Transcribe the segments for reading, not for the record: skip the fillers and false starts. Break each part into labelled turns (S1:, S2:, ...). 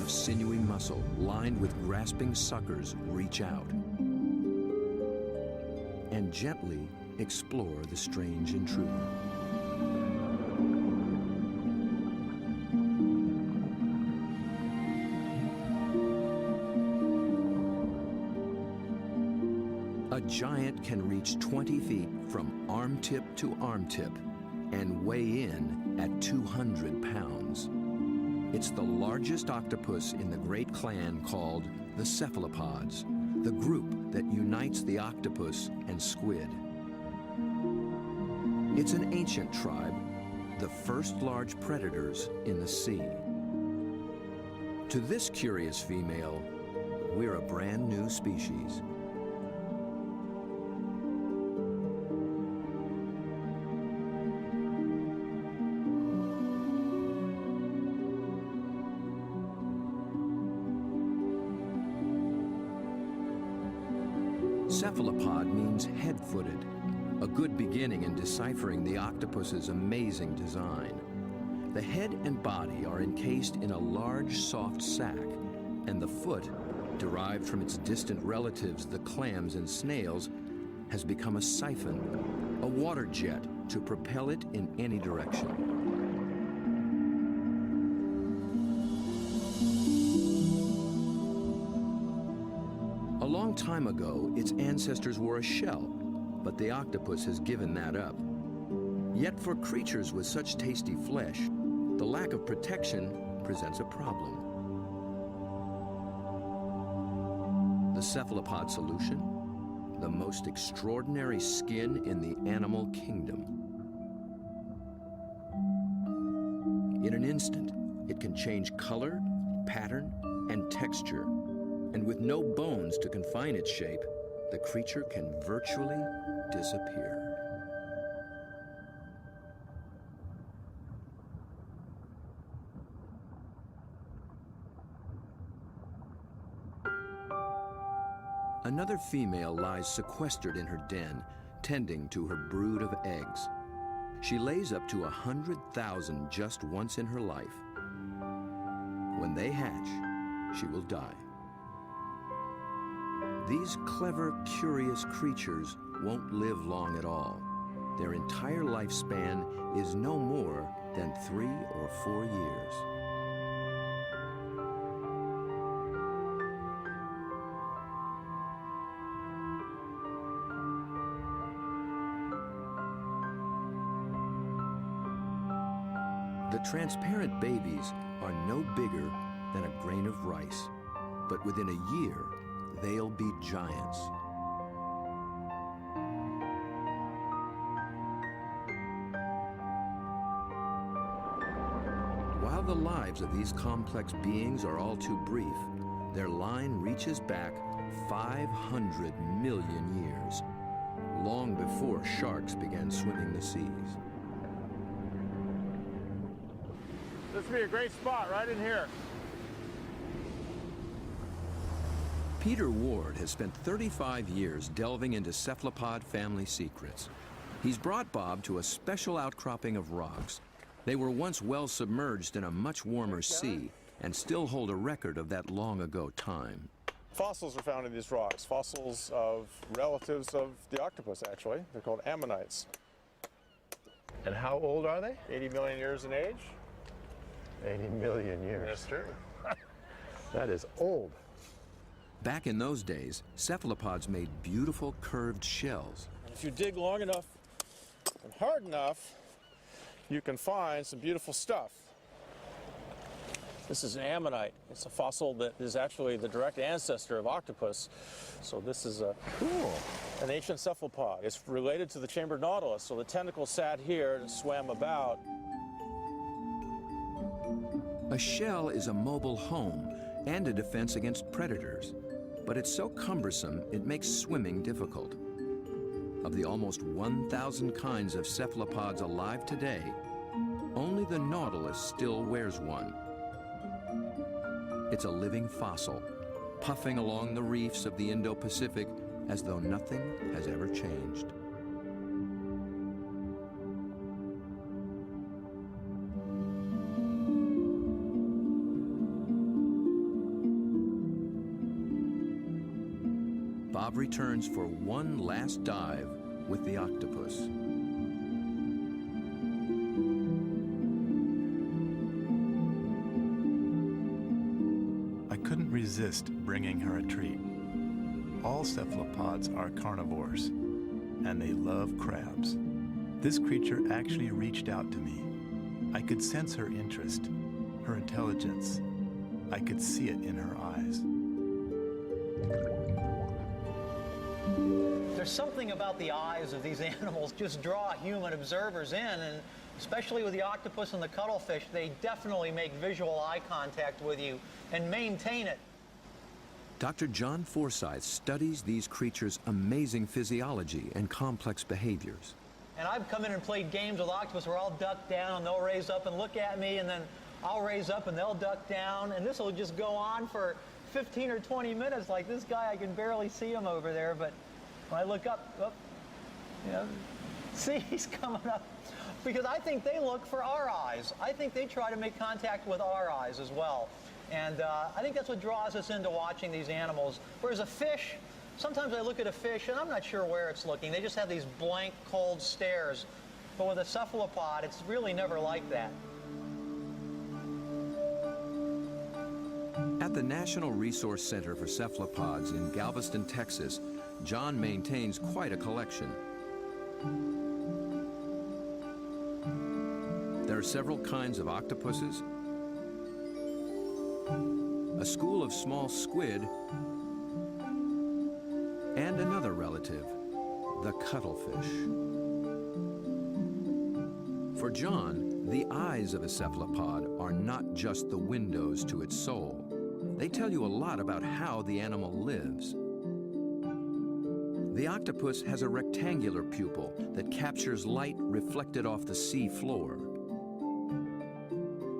S1: of sinewy muscle lined with grasping suckers reach out and gently explore the strange intruder. A giant can reach 20 feet from arm-tip to arm-tip and weigh in at 200 pounds. It's the largest octopus in the great clan called the cephalopods, the group that unites the octopus and squid. It's an ancient tribe, the first large predators in the sea. To this curious female, we're a brand new species. Cephalopod means head-footed, a good beginning in deciphering the octopus's amazing design. The head and body are encased in a large, soft sac, and the foot, derived from its distant relatives, the clams and snails, has become a siphon, a water jet to propel it in any direction. A long time ago, its ancestors were a shell, but the octopus has given that up. Yet for creatures with such tasty flesh, the lack of protection presents a problem. The cephalopod solution? The most extraordinary skin in the animal kingdom. In an instant, it can change color, pattern, and texture. And with no bones to confine its shape, the creature can virtually disappear. Another female lies sequestered in her den, tending to her brood of eggs. She lays up to 100,000 just once in her life. When they hatch, she will die. These clever, curious creatures won't live long at all. Their entire lifespan is no more than 3 or 4 years. The transparent babies are no bigger than a grain of rice, but within a year, they'll be giants. While the lives of these complex beings are all too brief, their line reaches back 500 million years, long before sharks began swimming the seas.
S2: This would be a great spot right in here.
S1: Peter Ward has spent 35 years delving into cephalopod family secrets. He's brought Bob to a special outcropping of rocks. They were once well submerged in a much warmer sea and still hold a record of that long ago time.
S2: Fossils are found in these rocks, fossils of relatives of the octopus, actually. They're called ammonites.
S3: And how old are they?
S2: 80 million years in age.
S3: 80 million years.
S2: That's true.
S3: That is old.
S1: Back in those days, cephalopods made beautiful curved shells.
S2: If you dig long enough and hard enough, you can find some beautiful stuff. This is an ammonite. It's a fossil that is actually the direct ancestor of octopus. So this is an ancient cephalopod. It's related to the chambered nautilus. So the tentacles sat here and swam about.
S1: A shell is a mobile home and a defense against predators, but it's so cumbersome it makes swimming difficult. Of the almost 1,000 kinds of cephalopods alive today, only the nautilus still wears one. It's a living fossil, puffing along the reefs of the Indo-Pacific as though nothing has ever changed. Bob returns for one last dive with the octopus.
S4: I couldn't resist bringing her a treat. All cephalopods are carnivores, and they love crabs. This creature actually reached out to me. I could sense her interest, her intelligence. I could see it in her eyes.
S5: There's something about the eyes of these animals just draw human observers in, and especially with the octopus and the cuttlefish, they definitely make visual eye contact with you and maintain it.
S1: Dr. John Forsyth studies these creatures' amazing physiology and complex behaviors.
S5: And I've come in and played games with octopus where I'll duck down and they'll raise up and look at me, and then I'll raise up and they'll duck down, and this will just go on for 15 or 20 minutes. Like this guy, I can barely see him over there, but when I look up, oh, you know, see, he's coming up. Because I think they look for our eyes. I think they try to make contact with our eyes as well. And I think that's what draws us into watching these animals. Whereas a fish, sometimes I look at a fish and I'm not sure where it's looking. They just have these blank, cold stares. But with a cephalopod, it's really never like that.
S1: At the National Resource Center for Cephalopods in Galveston, Texas, John maintains quite a collection. There are several kinds of octopuses, a school of small squid, and another relative, the cuttlefish. For John, the eyes of a cephalopod are not just the windows to its soul. They tell you a lot about how the animal lives. The octopus has a rectangular pupil that captures light reflected off the sea floor.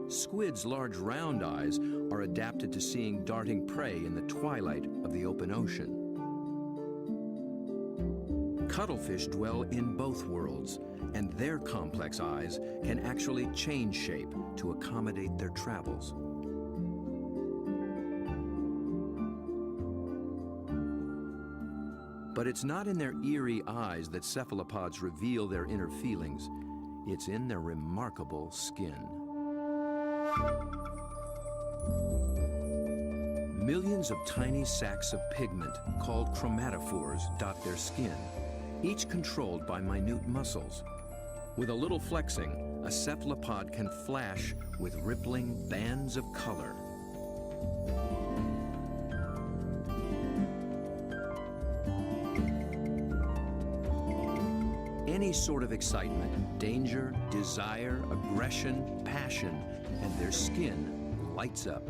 S1: Squid's large round eyes are adapted to seeing darting prey in the twilight of the open ocean. Cuttlefish dwell in both worlds, and their complex eyes can actually change shape to accommodate their travels. But it's not in their eerie eyes that cephalopods reveal their inner feelings. It's in their remarkable skin. Millions of tiny sacs of pigment, called chromatophores, dot their skin, each controlled by minute muscles. With a little flexing, a cephalopod can flash with rippling bands of color. Any sort of excitement, danger, desire, aggression, passion, and their skin lights up.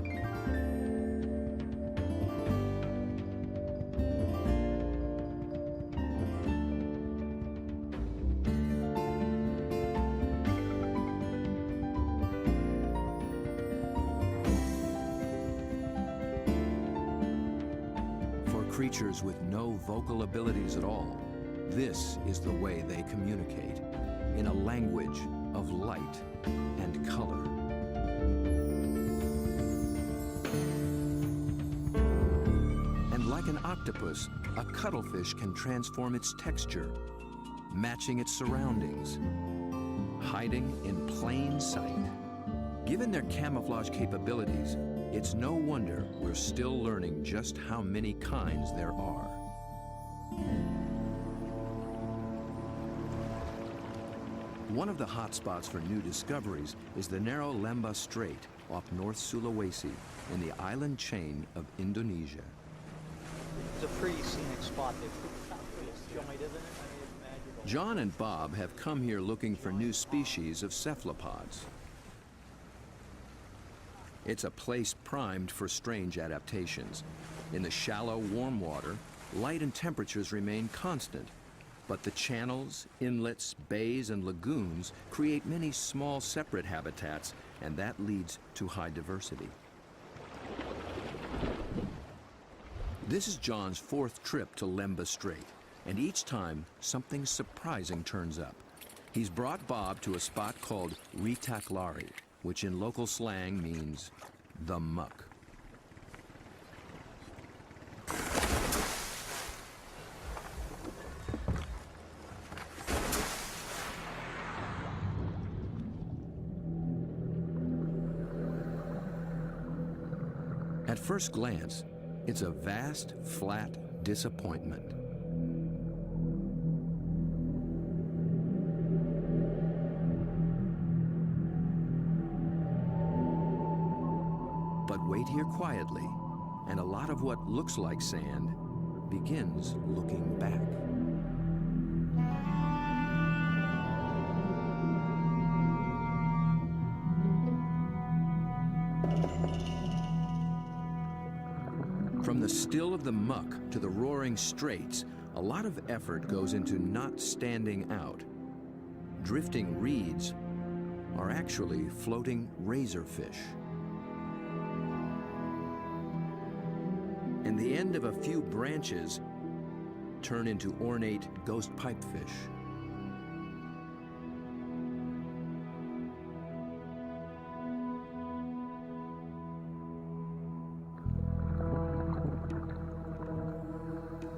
S1: For creatures with no vocal abilities at all, this is the way they communicate, in a language of light and color. And like an octopus, a cuttlefish can transform its texture, matching its surroundings, hiding in plain sight. Given their camouflage capabilities, it's no wonder we're still learning just how many kinds there are. One of the hotspots for new discoveries is the narrow Lembah Strait off North Sulawesi in the island chain of Indonesia.
S5: It's a pretty scenic spot. They put out this joint, isn't it? I mean, it's magical.
S1: John and Bob have come here looking for new species of cephalopods. It's a place primed for strange adaptations. In the shallow, warm water, light and temperatures remain constant, but the channels, inlets, bays, and lagoons create many small separate habitats, and that leads to high diversity. This is John's fourth trip to Lembah Strait, and each time something surprising turns up. He's brought Bob to a spot called Ritaklari, which in local slang means the muck. At first glance, it's a vast, flat disappointment. But wait here quietly, and a lot of what looks like sand begins looking back. From the still of the muck to the roaring straits, a lot of effort goes into not standing out. Drifting reeds are actually floating razorfish. And the end of a few branches turn into ornate ghost pipefish.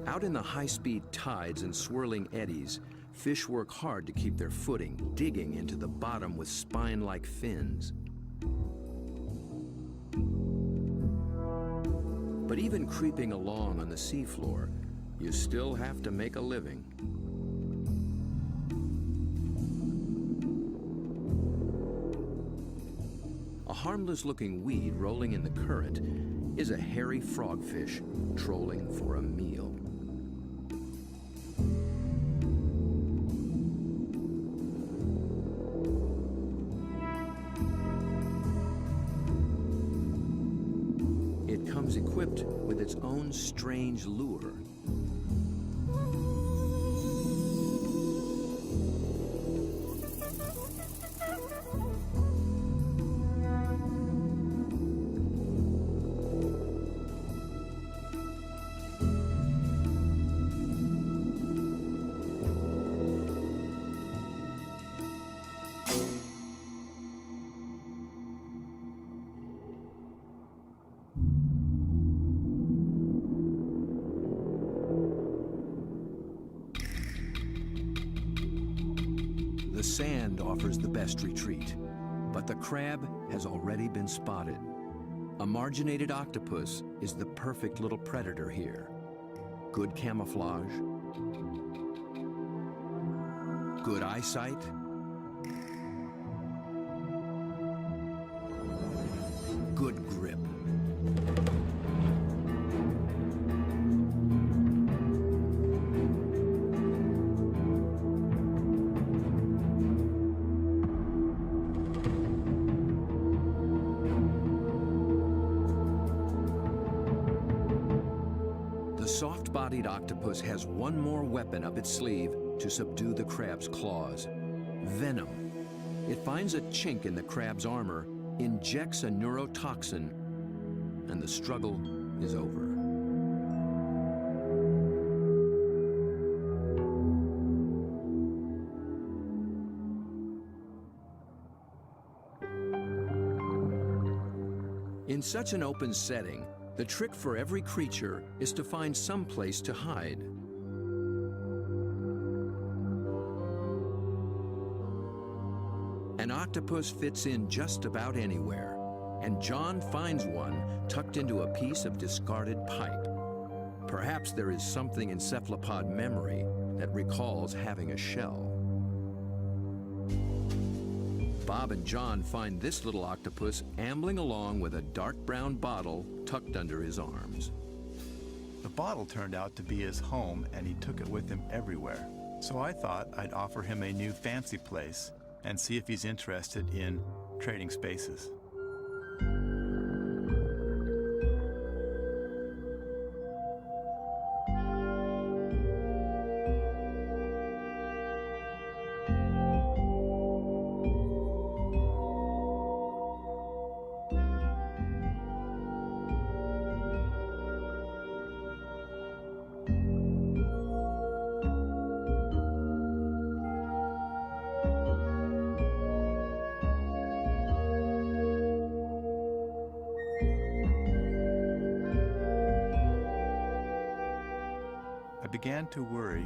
S1: Out in the high-speed tides and swirling eddies, fish work hard to keep their footing, digging into the bottom with spine-like fins. But even creeping along on the seafloor, you still have to make a living. A harmless-looking weed rolling in the current is a hairy frogfish trolling for a meal. It comes equipped with its own strange lure. The sand offers the best retreat, but the crab has already been spotted. A marginated octopus is the perfect little predator here. Good camouflage, good eyesight, good grip. The soft-bodied octopus has one more weapon up its sleeve to subdue the crab's claws: venom. It finds a chink in the crab's armor, injects a neurotoxin, and the struggle is over. In such an open setting, the trick for every creature is to find some place to hide. An octopus fits in just about anywhere, and John finds one tucked into a piece of discarded pipe. Perhaps there is something in cephalopod memory that recalls having a shell. Bob and John find this little octopus ambling along with a dark brown bottle tucked under his arms.
S4: The bottle turned out to be his home, and he took it with him everywhere. So I thought I'd offer him a new fancy place and see if he's interested in trading spaces. I began to worry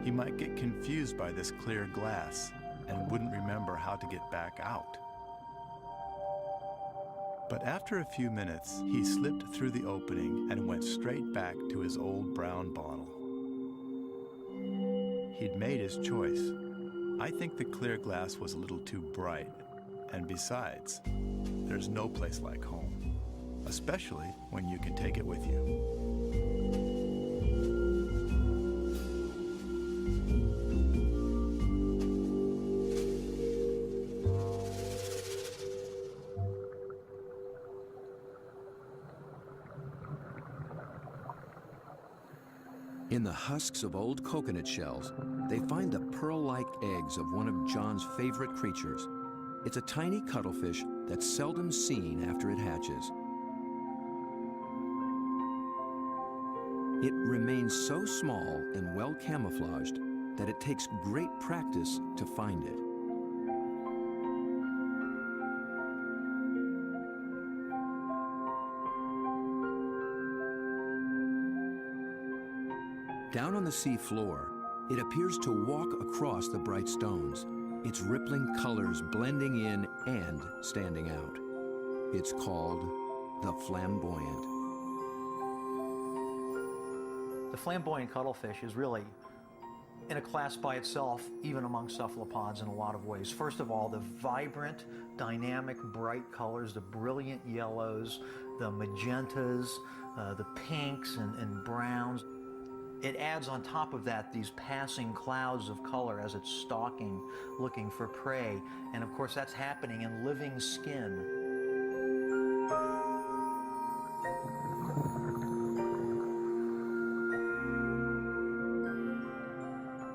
S4: he might get confused by this clear glass and wouldn't remember how to get back out. But after a few minutes, he slipped through the opening and went straight back to his old brown bottle. He'd made his choice. I think the clear glass was a little too bright. And besides, there's no place like home, especially when you can take it with you.
S1: In the husks of old coconut shells, they find the pearl-like eggs of one of John's favorite creatures. It's a tiny cuttlefish that's seldom seen after it hatches. It remains so small and well camouflaged that it takes great practice to find it. Down on the sea floor, it appears to walk across the bright stones, its rippling colors blending in and standing out. It's called the flamboyant.
S5: The flamboyant cuttlefish is really in a class by itself, even among cephalopods in a lot of ways. First of all, the vibrant, dynamic, bright colors, the brilliant yellows, the magentas, the pinks and browns. It adds on top of that these passing clouds of color as it's stalking, looking for prey. And of course, that's happening in living skin.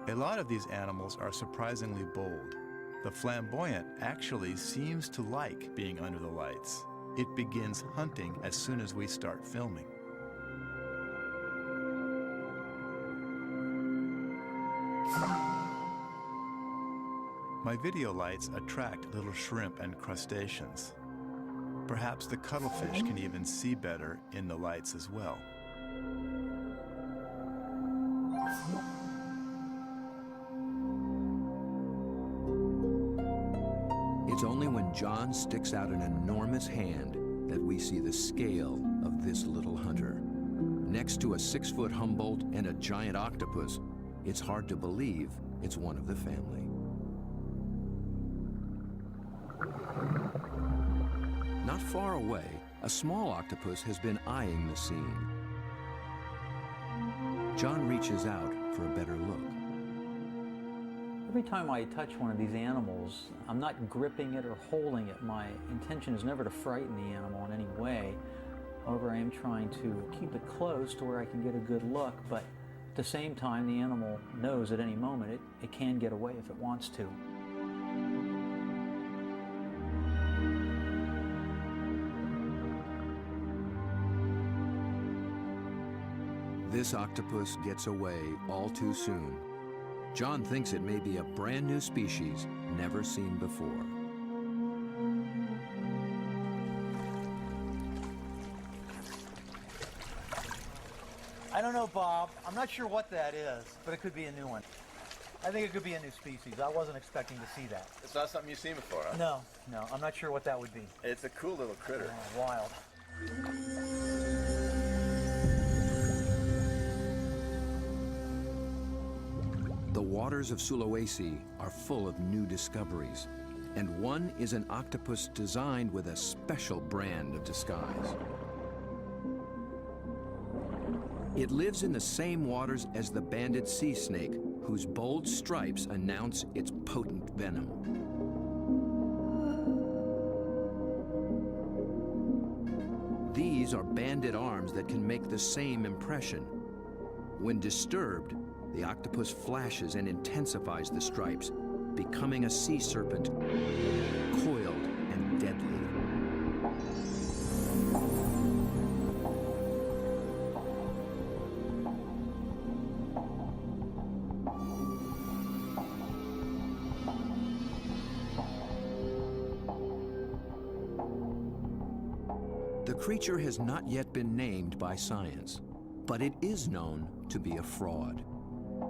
S4: A lot of these animals are surprisingly bold. The flamboyant actually seems to like being under the lights. It begins hunting as soon as we start filming. My video lights attract little shrimp and crustaceans. Perhaps the cuttlefish can even see better in the lights as well.
S1: It's only when John sticks out an enormous hand that we see the scale of this little hunter. Next to a 6-foot Humboldt and a giant octopus, it's hard to believe it's one of the family. Not far away, a small octopus has been eyeing the scene. John reaches out for a better look.
S5: Every time I touch one of these animals, I'm not gripping it or holding it. My intention is never to frighten the animal in any way. However, I am trying to keep it close to where I can get a good look, but at the same time, the animal knows at any moment it can get away if it wants to.
S1: This octopus gets away all too soon. John thinks it may be a brand new species never seen before.
S5: I don't know, Bob. I'm not sure what that is, but it could be a new one. I think it could be a new species. I wasn't expecting to see that.
S3: It's not something you've seen before, huh?
S5: No, I'm not sure what that would be.
S3: It's a cool little critter.
S5: Oh, wild.
S1: The waters of Sulawesi are full of new discoveries, and one is an octopus designed with a special brand of disguise. It lives in the same waters as the banded sea snake, whose bold stripes announce its potent venom. These are banded arms that can make the same impression. When disturbed, the octopus flashes and intensifies the stripes, becoming a sea serpent, coiled and deadly. The creature has not yet been named by science, but it is known to be a fraud.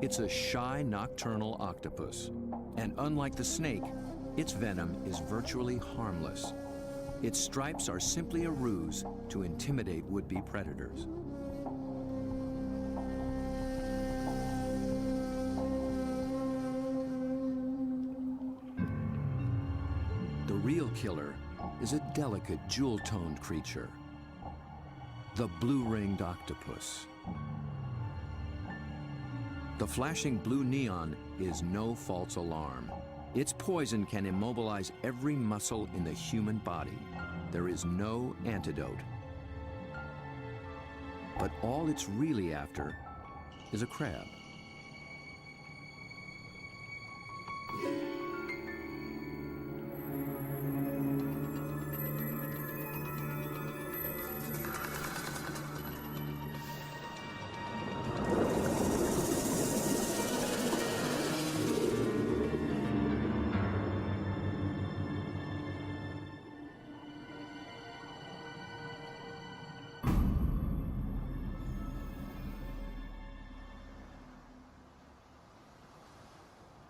S1: It's a shy nocturnal octopus, and unlike the snake, its venom is virtually harmless. Its stripes are simply a ruse to intimidate would-be predators. The real killer is a delicate, jewel-toned creature, the blue-ringed octopus. The flashing blue neon is no false alarm. Its poison can immobilize every muscle in the human body. There is no antidote. But all it's really after is a crab.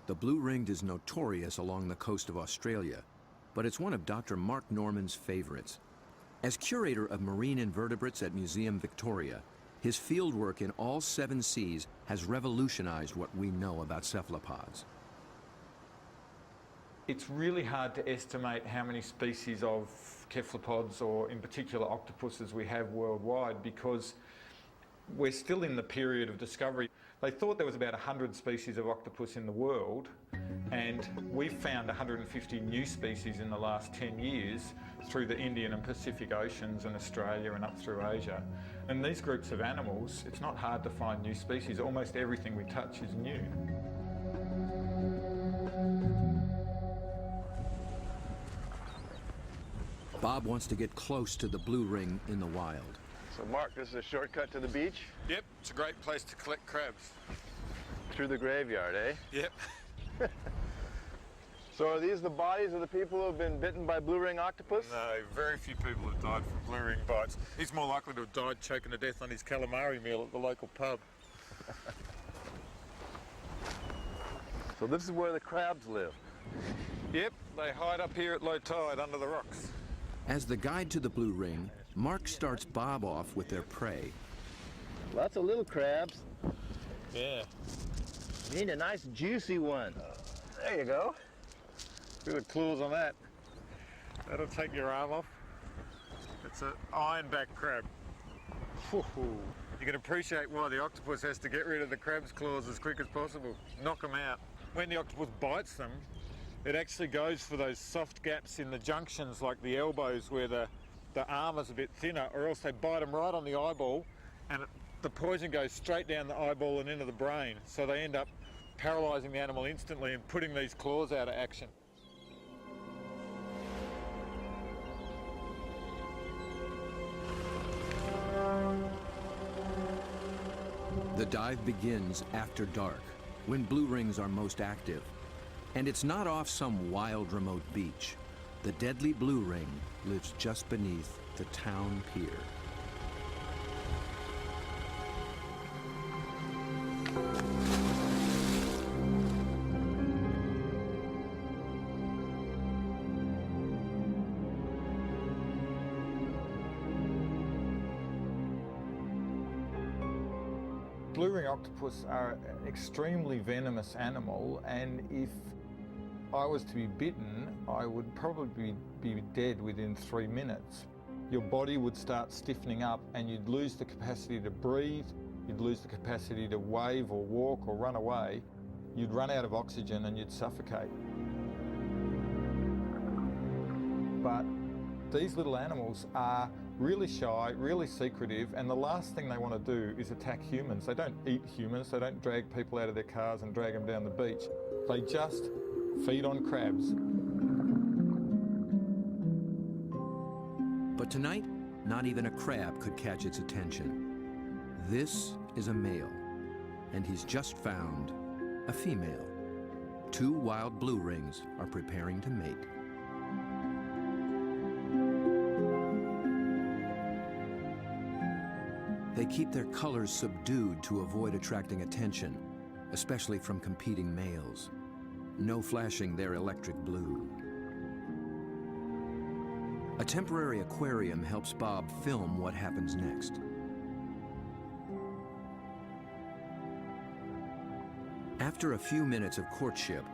S1: The blue-ringed is notorious along the coast of Australia, but it's one of Dr. Mark Norman's favorites. As curator of marine invertebrates at Museum Victoria, his fieldwork in all 7 seas has revolutionized what we know about cephalopods.
S6: It's really hard to estimate how many species of cephalopods, or in particular octopuses, we have worldwide, because we're still in the period of discovery. They thought there was about 100 species of octopus in the world, and we've found 150 new species in the last 10 years through the Indian and Pacific Oceans and Australia and up through Asia. And these groups of animals, it's not hard to find new species. Almost everything we touch is new.
S1: Bob wants to get close to the blue ring in the wild.
S3: So Mark, this is a shortcut to the beach?
S6: Yep, it's a great place to collect crabs.
S3: Through the graveyard, eh?
S6: Yep.
S3: So are these the bodies of the people who have been bitten by blue ring octopus?
S6: No, very few people have died from blue ring bites. He's more likely to have died choking to death on his calamari meal at the local pub.
S3: So this is where the crabs live.
S6: Yep, they hide up here at low tide under the rocks.
S1: As the guide to the blue ring, Mark starts Bob off with their prey.
S3: Lots of little crabs.
S6: Yeah.
S3: You need a nice juicy one. There you go.
S6: Look at the claws on that. That'll take your arm off. It's an ironback crab. You can appreciate why the octopus has to get rid of the crab's claws as quick as possible. Knock them out. When the octopus bites them, it actually goes for those soft gaps in the junctions, like the elbows where the arm is a bit thinner, or else they bite them right on the eyeball, and the poison goes straight down the eyeball and into the brain. So they end up paralysing the animal instantly and putting these claws out of action.
S1: The dive begins after dark, when blue rings are most active. And it's not off some wild, remote beach. The deadly blue ring lives just beneath the town pier.
S6: Blue ring octopus are an extremely venomous animal, and if I was to be bitten, I would probably be dead within 3 minutes. Your body would start stiffening up and you'd lose the capacity to breathe, you'd lose the capacity to wave or walk or run away, you'd run out of oxygen and you'd suffocate. But these little animals are really shy, really secretive, and the last thing they want to do is attack humans. They don't eat humans, they don't drag people out of their cars and drag them down the beach. They just feed on crabs.
S1: But tonight, not even a crab could catch its attention. This is a male, and he's just found a female. 2 wild blue rings are preparing to mate. They keep their colors subdued to avoid attracting attention, especially from competing males. No flashing their electric blue. A temporary aquarium helps Bob film what happens next. After a few minutes of courtship,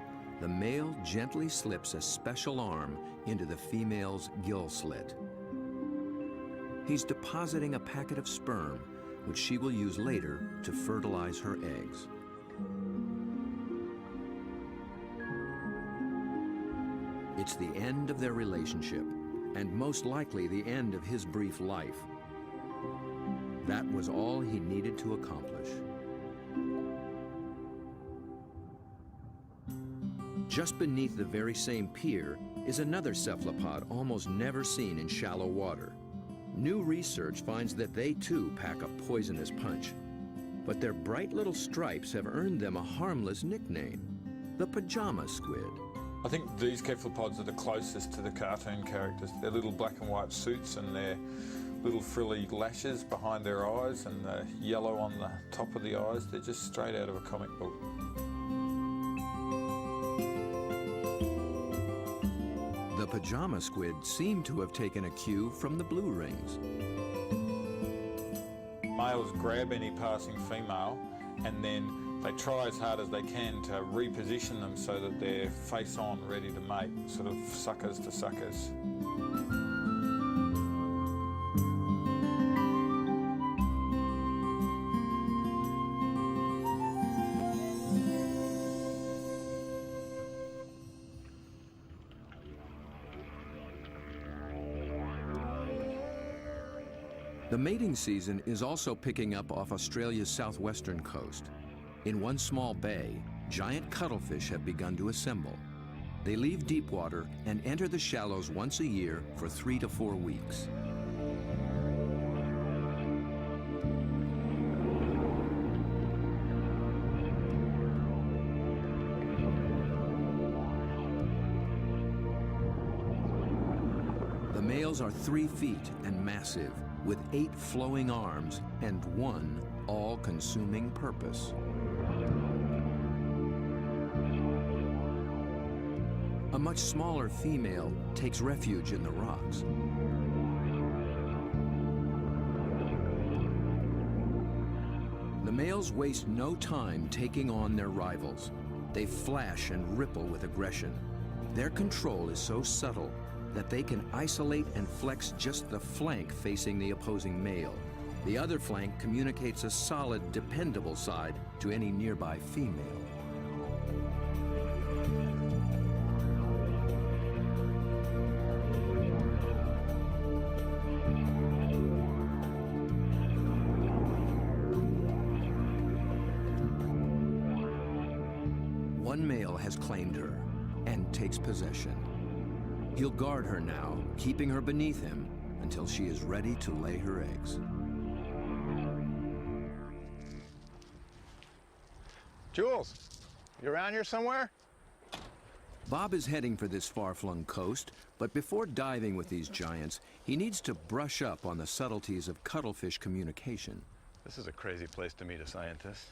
S1: the male gently slips a special arm into the female's gill slit. He's depositing a packet of sperm, which she will use later to fertilize her eggs. It's the end of their relationship, and most likely the end of his brief life. That was all he needed to accomplish. Just beneath the very same pier is another cephalopod almost never seen in shallow water. New research finds that they too pack a poisonous punch. But their bright little stripes have earned them a harmless nickname, the pajama squid.
S7: I think these cephalopods are the closest to the cartoon characters. Their little black and white suits and their little frilly lashes behind their eyes and the yellow on the top of the eyes. They're just straight out of a comic book.
S1: The pajama squid seem to have taken a cue from the blue rings.
S7: Males grab any passing female and then they try as hard as they can to reposition them so that they're face on, ready to mate, sort of suckers to suckers.
S1: The mating season is also picking up off Australia's southwestern coast. In one small bay, giant cuttlefish have begun to assemble. They leave deep water and enter the shallows once a year for 3 to 4 weeks. The males are 3 feet and massive, with 8 flowing arms and 1 all-consuming purpose. A much smaller female takes refuge in the rocks. The males waste no time taking on their rivals. They flash and ripple with aggression. Their control is so subtle that they can isolate and flex just the flank facing the opposing male. The other flank communicates a solid, dependable side to any nearby female. One male has claimed her and takes possession. He'll guard her now, keeping her beneath him until she is ready to lay her eggs.
S3: Jules, you around here somewhere?
S1: Bob is heading for this far-flung coast, but before diving with these giants, he needs to brush up on the subtleties of cuttlefish communication.
S4: This is a crazy place to meet a scientist.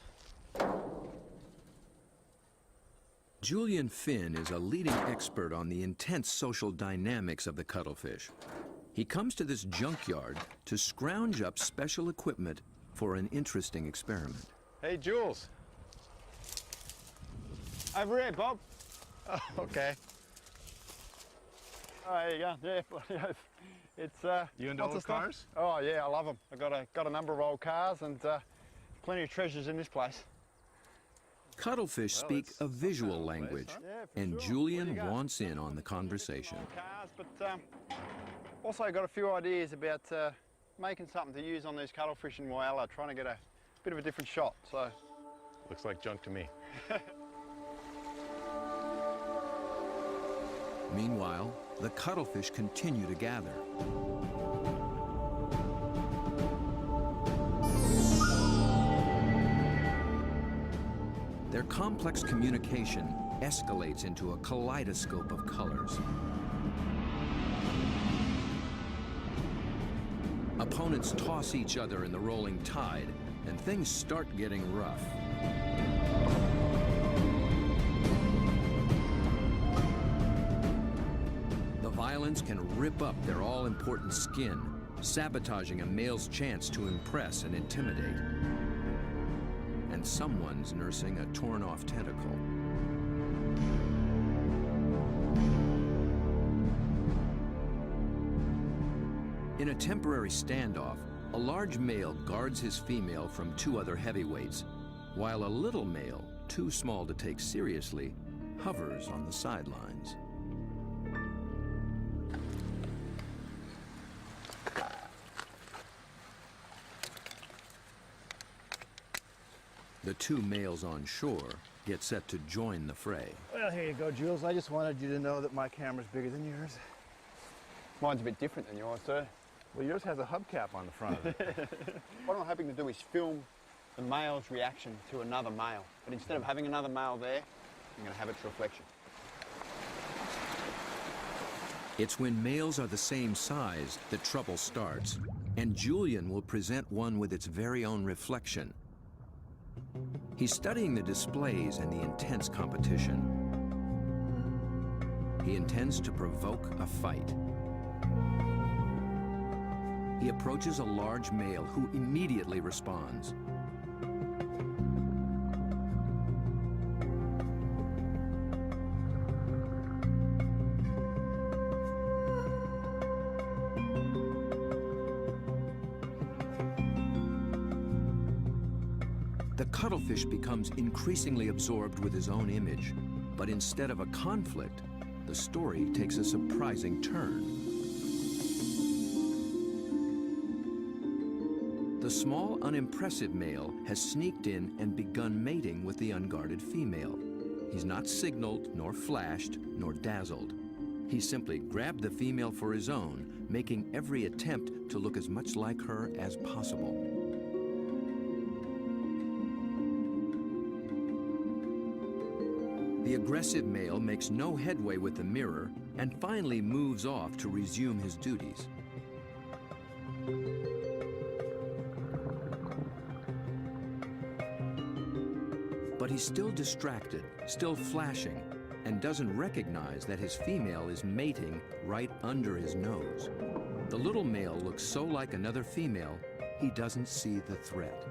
S1: Julian Finn is a leading expert on the intense social dynamics of the cuttlefish. He comes to this junkyard to scrounge up special equipment for an interesting experiment.
S3: Hey, Jules. Over here, Bob. Oh, okay. Oh, there you go. Yeah, it's
S4: You into
S3: lots
S4: old
S3: of stuff.
S4: cars?
S3: Oh yeah, I love them. I've got a number of old cars and plenty of treasures in this place.
S1: Cuttlefish speak
S4: it's
S1: a visual
S4: some kind of place,
S1: language,
S3: huh? Yeah, for
S1: and
S3: sure. What do
S1: Julian
S3: you got?
S1: wants in on the conversation.
S3: Cars, but also got a few ideas about making something to use on these cuttlefish in Whyalla, trying to get a bit of a different shot. So
S4: Looks like junk to me.
S1: Meanwhile, the cuttlefish continue to gather. Their complex communication escalates into a kaleidoscope of colors. Opponents toss each other in the rolling tide, and things start getting rough. The violence can rip up their all-important skin, sabotaging a male's chance to impress and intimidate. And someone's nursing a torn-off tentacle. In a temporary standoff, a large male guards his female from two other heavyweights, while a little male, too small to take seriously, hovers on the sidelines. The two males on shore get set to join the fray.
S3: Well, here you go, Jules. I just wanted you to know that my camera's bigger than yours. Mine's a bit different than yours, sir.
S4: Well, yours has a hubcap on the front of it.
S3: What I'm hoping to do is film the male's reaction to another male. But instead of having another male there, I'm going to have its reflection.
S1: It's when males are the same size that trouble starts, and Julian will present one with its very own reflection. He's studying the displays and the intense competition. He intends to provoke a fight. He approaches a large male who immediately responds. The cuttlefish becomes increasingly absorbed with his own image, but instead of a conflict, the story takes a surprising turn. The small, unimpressive male has sneaked in and begun mating with the unguarded female. He's not signaled, nor flashed, nor dazzled. He simply grabbed the female for his own, making every attempt to look as much like her as possible. The aggressive male makes no headway with the mirror and finally moves off to resume his duties. But he's still distracted, still flashing, and doesn't recognize that his female is mating right under his nose. The little male looks so like another female, he doesn't see the threat.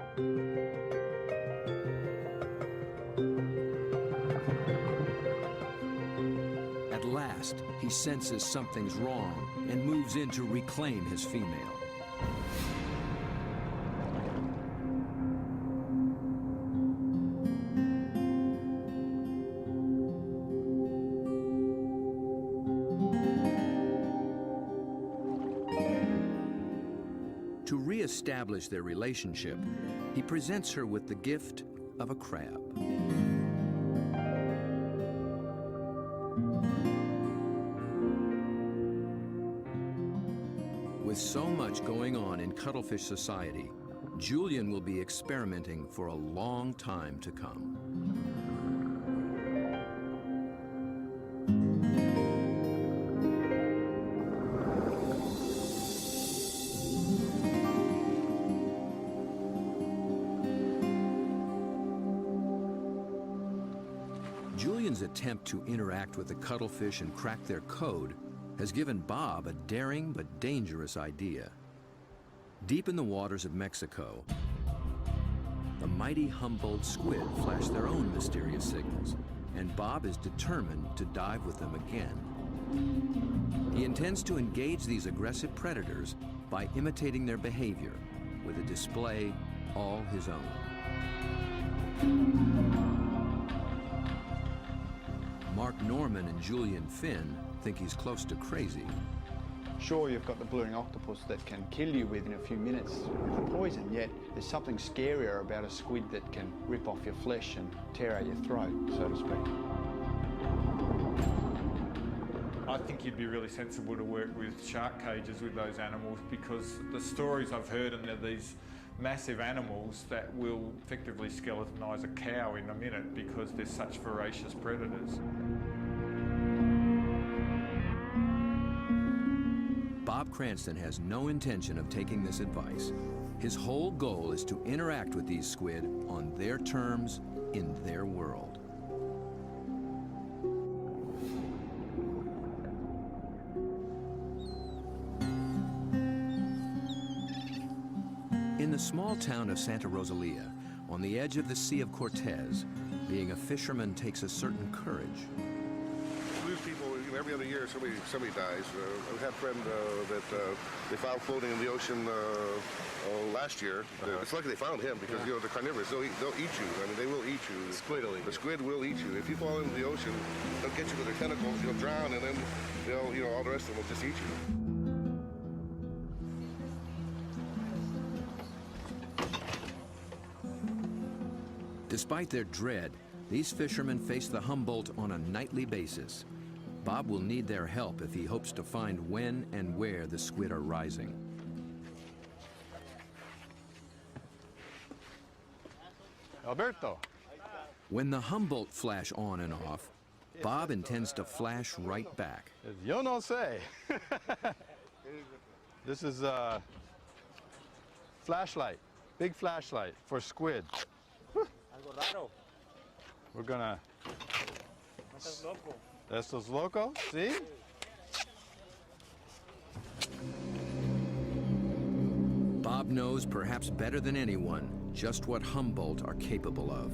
S1: At last, he senses something's wrong and moves in to reclaim his female. To re-establish their relationship, he presents her with the gift of a crab. With so much going on in cuttlefish society, Julian will be experimenting for a long time to come. Julian's attempt to interact with the cuttlefish and crack their code has given Bob a daring but dangerous idea. Deep in the waters of Mexico, the mighty Humboldt squid flash their own mysterious signals, and Bob is determined to dive with them again. He intends to engage these aggressive predators by imitating their behavior with a display all his own. Mark Norman and Julian Finn think he's close to crazy.
S3: Sure, you've got the blue-ring octopus that can kill you within a few minutes with poison, yet there's something scarier about a squid that can rip off your flesh and tear out your throat, so to speak.
S7: I think you'd be really sensible to work with shark cages with those animals, because the stories I've heard, and they're these massive animals that will effectively skeletonise a cow in a minute because they're such voracious predators.
S1: Bob Cranston has no intention of taking this advice. His whole goal is to interact with these squid on their terms, in their world. the small town of Santa Rosalia, on the edge of the Sea of Cortez, being a fisherman takes a certain courage.
S8: We lose people, every other year somebody dies. I had a friend that they found floating in the ocean last year. It's lucky they found him because they're carnivorous. They'll eat you. I mean, they will eat you. The squid will eat you. The squid will eat you. If you fall into the ocean, they'll get you with their tentacles. You'll drown, and then all the rest of them will just eat you.
S1: Despite their dread, these fishermen face the Humboldt on a nightly basis. Bob will need their help if he hopes to find when and where the squid are rising.
S3: Alberto.
S1: When the Humboldt flash on and off, Bob intends to flash right back.
S3: Yo no sé. This is a flashlight, big flashlight for squid. We're gonna... Estos locos, see?
S1: Bob knows perhaps better than anyone just what Humboldt are capable of.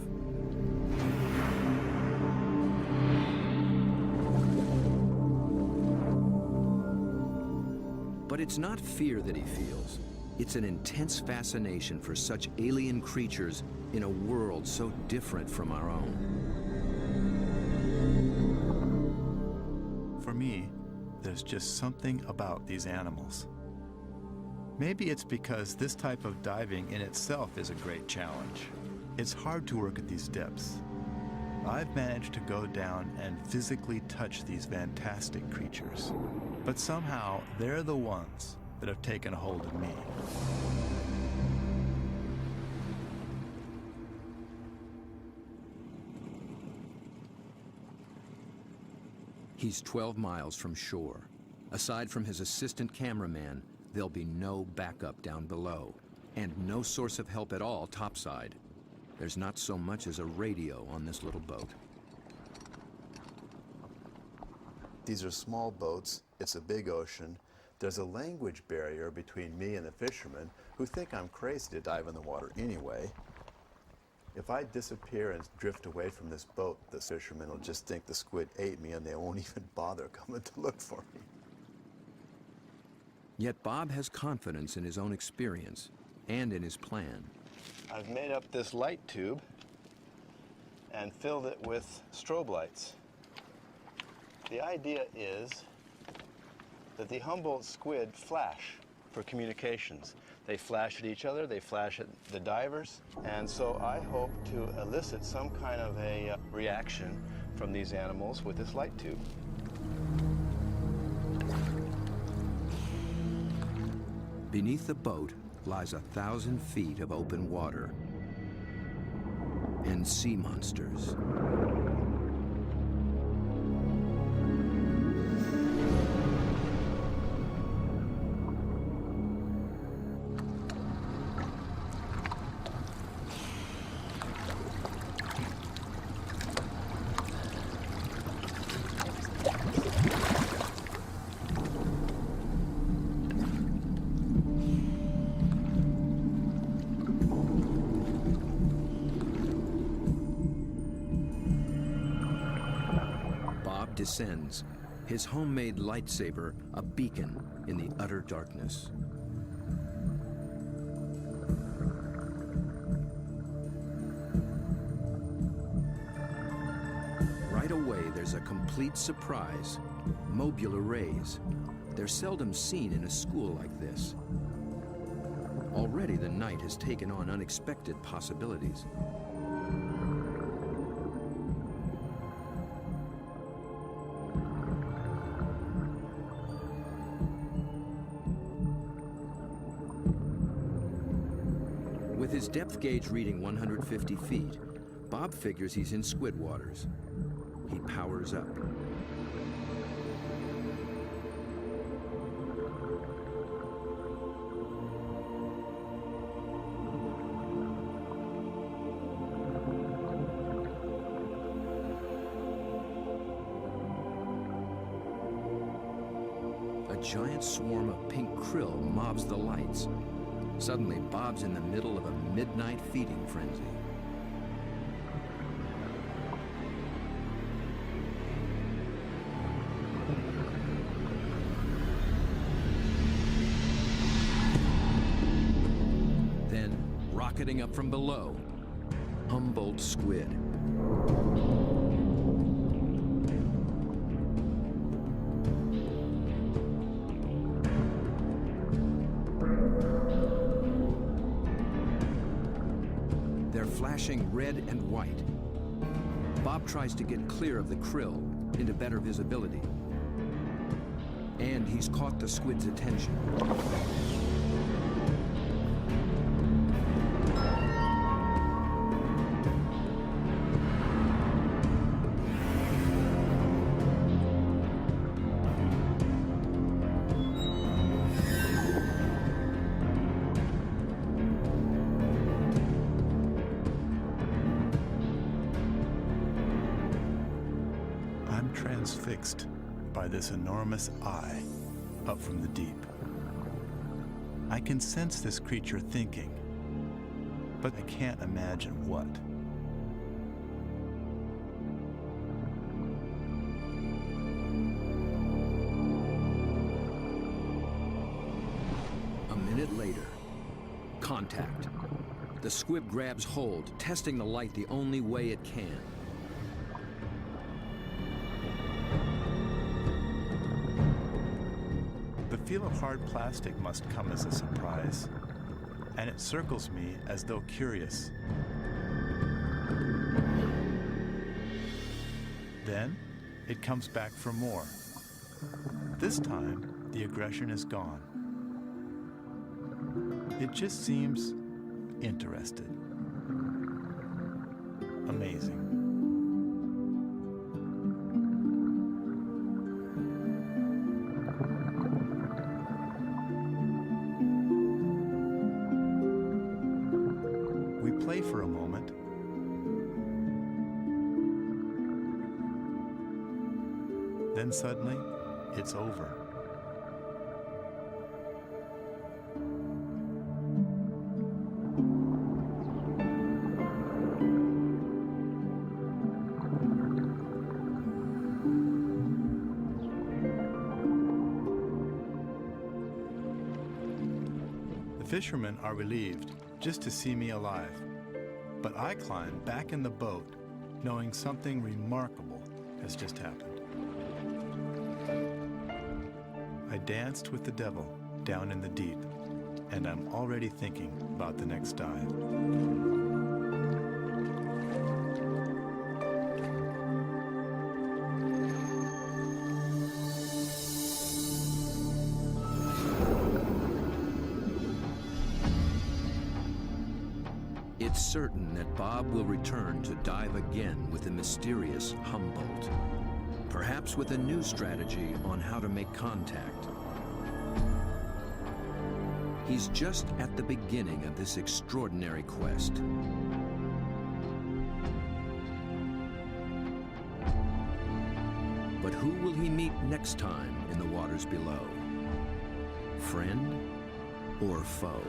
S1: But it's not fear that he feels. It's an intense fascination for such alien creatures in a world so different from our own.
S4: For me, there's just something about these animals. Maybe it's because this type of diving in itself is a great challenge. It's hard to work at these depths. I've managed to go down and physically touch these fantastic creatures, but somehow they're the ones that have taken a hold of me.
S1: He's 12 miles from shore. Aside from his assistant cameraman, there'll be no backup down below, and no source of help at all topside. There's not so much as a radio on this little boat.
S4: These are small boats. It's a big ocean. There's a language barrier between me and the fishermen who think I'm crazy to dive in the water anyway. If I disappear and drift away from this boat, the fishermen will just think the squid ate me and they won't even bother coming to look for me.
S1: Yet Bob has confidence in his own experience and in his plan.
S9: I've made up this light tube and filled it with strobe lights. The idea is that the Humboldt squid flash for communications. They flash at each other, they flash at the divers, and so I hope to elicit some kind of a reaction from these animals with this light tube.
S1: Beneath the boat lies 1,000 feet of open water and sea monsters. Descends, his homemade lightsaber a beacon in the utter darkness. Right away, there's a complete surprise. Mobile arrays. They're seldom seen in a school like this. Already the night has taken on unexpected possibilities. With his depth gauge reading 150 feet, Bob figures he's in squid waters. He powers up. A giant swarm of pink krill mobs the lights. Suddenly, Bob's in the middle of a midnight feeding frenzy. Then, rocketing up from below, Humboldt squid. They're flashing red and white. Bob tries to get clear of the krill into better visibility. And he's caught the squid's attention.
S4: I'm transfixed by this enormous eye up from the deep. I can sense this creature thinking, but I can't imagine what.
S1: A minute later, contact. The squid grabs hold, testing the light the only way it can.
S4: The feel of hard plastic must come as a surprise, and it circles me as though curious. Then it comes back for more. This time, the aggression is gone. It just seems interested. Amazing. We play for a moment. Then suddenly, it's over. The fishermen are relieved just to see me alive, but I climb back in the boat knowing something remarkable has just happened. I danced with the devil down in the deep, and I'm already thinking about the next dive.
S1: It's certain that Bob will return to dive again with the mysterious Humboldt, perhaps with a new strategy on how to make contact. He's just at the beginning of this extraordinary quest. But who will he meet next time in the waters below? Friend or foe?